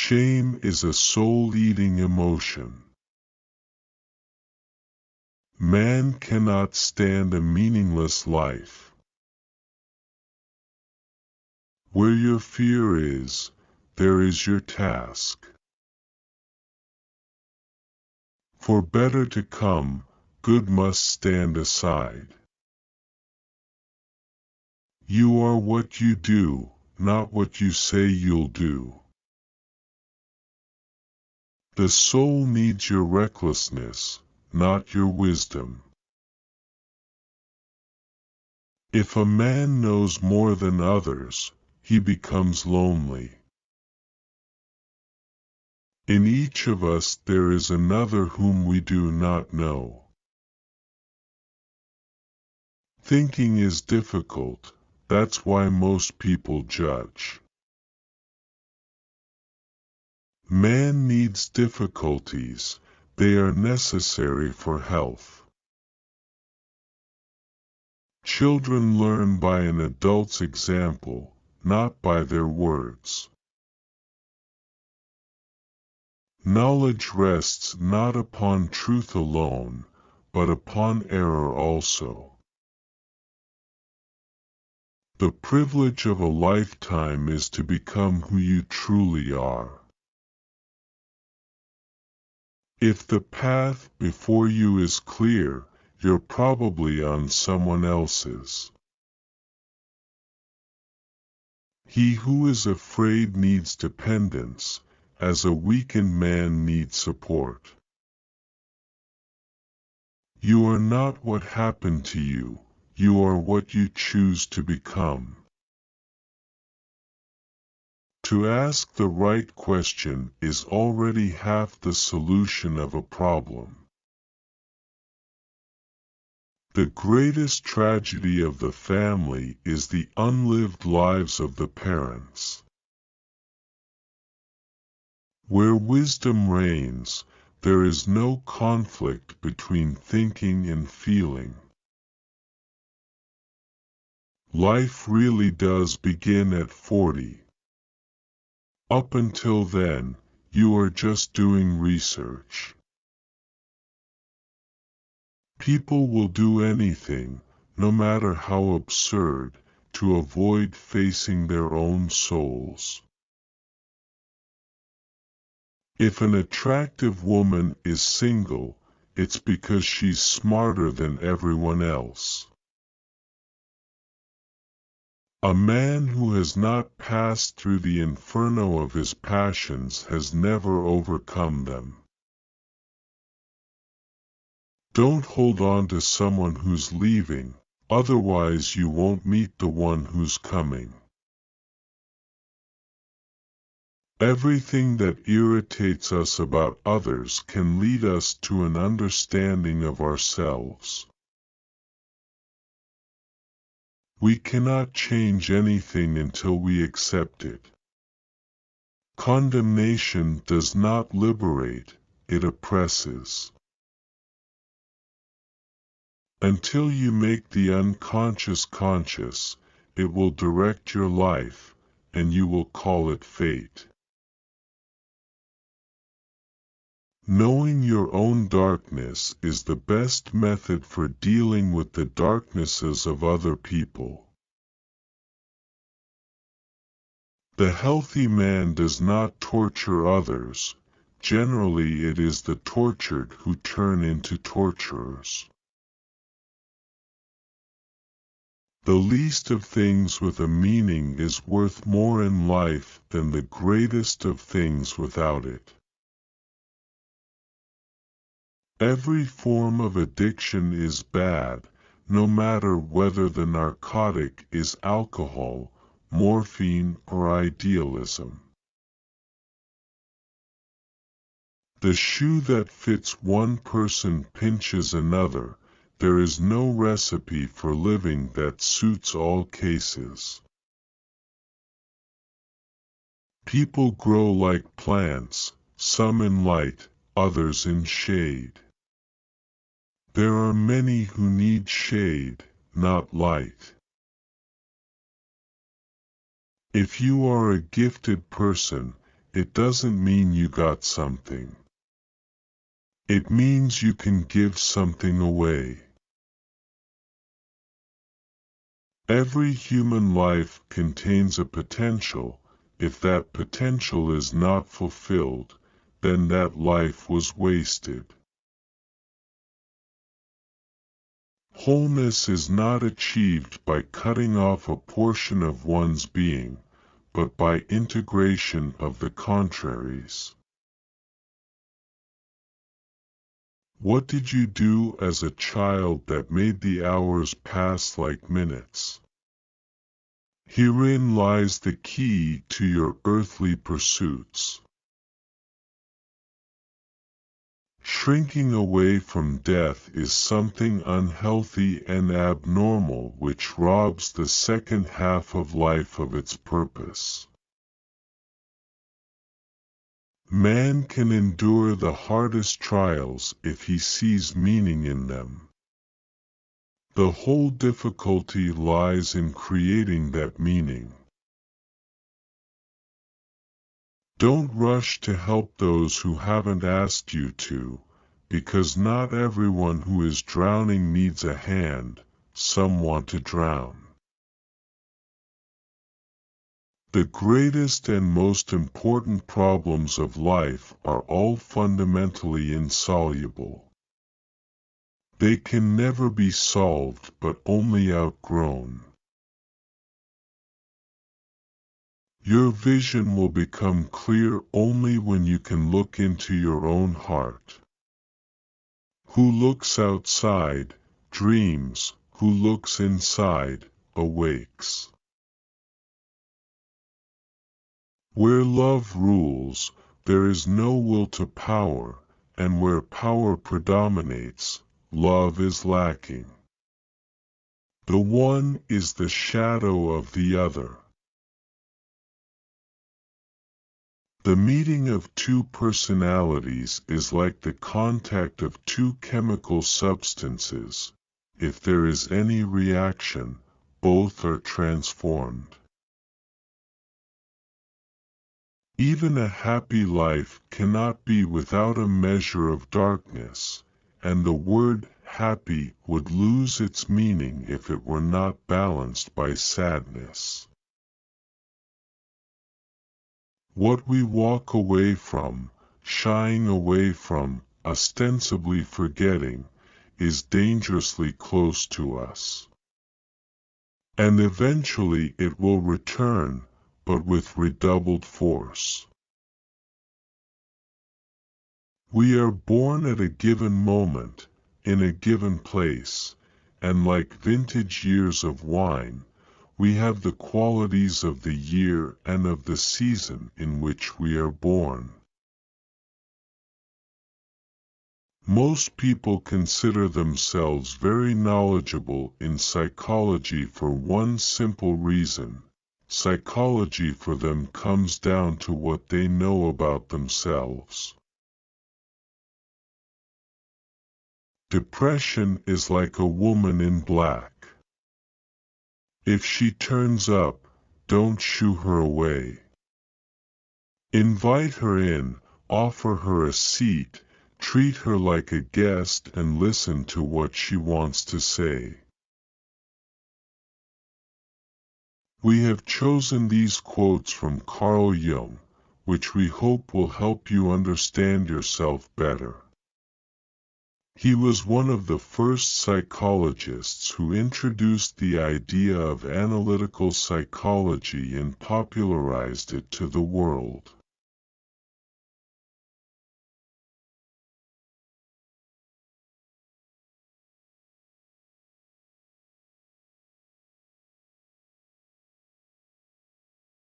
Shame is a soul-eating emotion. Man cannot stand a meaningless life. Where your fear is, there is your task. For better to come, good must stand aside. You are what you do, not what you say you'll do. The soul needs your recklessness, not your wisdom. If a man knows more than others, he becomes lonely. In each of us there is another whom we do not know. Thinking is difficult, that's why most people judge. Man needs difficulties, they are necessary for health. Children learn by an adult's example, not by their words. Knowledge rests not upon truth alone, but upon error also. The privilege of a lifetime is to become who you truly are. If the path before you is clear, you're probably on someone else's. He who is afraid needs dependence, as a weakened man needs support. You are not what happened to you, you are what you choose to become. To ask the right question is already half the solution of a problem. The greatest tragedy of the family is the unlived lives of the parents. Where wisdom reigns, there is no conflict between thinking and feeling. Life really does begin at 40. Up until then, you are just doing research. People will do anything, no matter how absurd, to avoid facing their own souls. If an attractive woman is single, it's because she's smarter than everyone else. A man who has not passed through the inferno of his passions has never overcome them. Don't hold on to someone who's leaving, otherwise you won't meet the one who's coming. Everything that irritates us about others can lead us to an understanding of ourselves. We cannot change anything until we accept it. Condemnation does not liberate, it oppresses. Until you make the unconscious conscious, it will direct your life, and you will call it fate. Knowing your own darkness is the best method for dealing with the darknesses of other people. The healthy man does not torture others, generally it is the tortured who turn into torturers. The least of things with a meaning is worth more in life than the greatest of things without it. Every form of addiction is bad, no matter whether the narcotic is alcohol, morphine, or idealism. The shoe that fits one person pinches another. There is no recipe for living that suits all cases. People grow like plants, some in light, others in shade. There are many who need shade, not light. If you are a gifted person, it doesn't mean you got something. It means you can give something away. Every human life contains a potential. If that potential is not fulfilled, then that life was wasted. Wholeness is not achieved by cutting off a portion of one's being, but by integration of the contraries. What did you do as a child that made the hours pass like minutes? Herein lies the key to your earthly pursuits. Shrinking away from death is something unhealthy and abnormal which robs the second half of life of its purpose. Man can endure the hardest trials if he sees meaning in them. The whole difficulty lies in creating that meaning. Don't rush to help those who haven't asked you to, because not everyone who is drowning needs a hand, some want to drown. The greatest and most important problems of life are all fundamentally insoluble. They can never be solved but only outgrown. Your vision will become clear only when you can look into your own heart. Who looks outside, dreams. Who looks inside, awakes. Where love rules, there is no will to power, and where power predominates, love is lacking. The one is the shadow of the other. The meeting of two personalities is like the contact of two chemical substances. If there is any reaction, both are transformed. Even a happy life cannot be without a measure of darkness, and the word happy would lose its meaning if it were not balanced by sadness. What we walk away from, shying away from, ostensibly forgetting, is dangerously close to us. And eventually it will return, but with redoubled force. We are born at a given moment, in a given place, and like vintage years of wine, we have the qualities of the year and of the season in which we are born. Most people consider themselves very knowledgeable in psychology for one simple reason. Psychology for them comes down to what they know about themselves. Depression is like a woman in black. If she turns up, don't shoo her away. Invite her in, offer her a seat, treat her like a guest and listen to what she wants to say. We have chosen these quotes from Carl Jung, which we hope will help you understand yourself better. He was one of the first psychologists who introduced the idea of analytical psychology and popularized it to the world.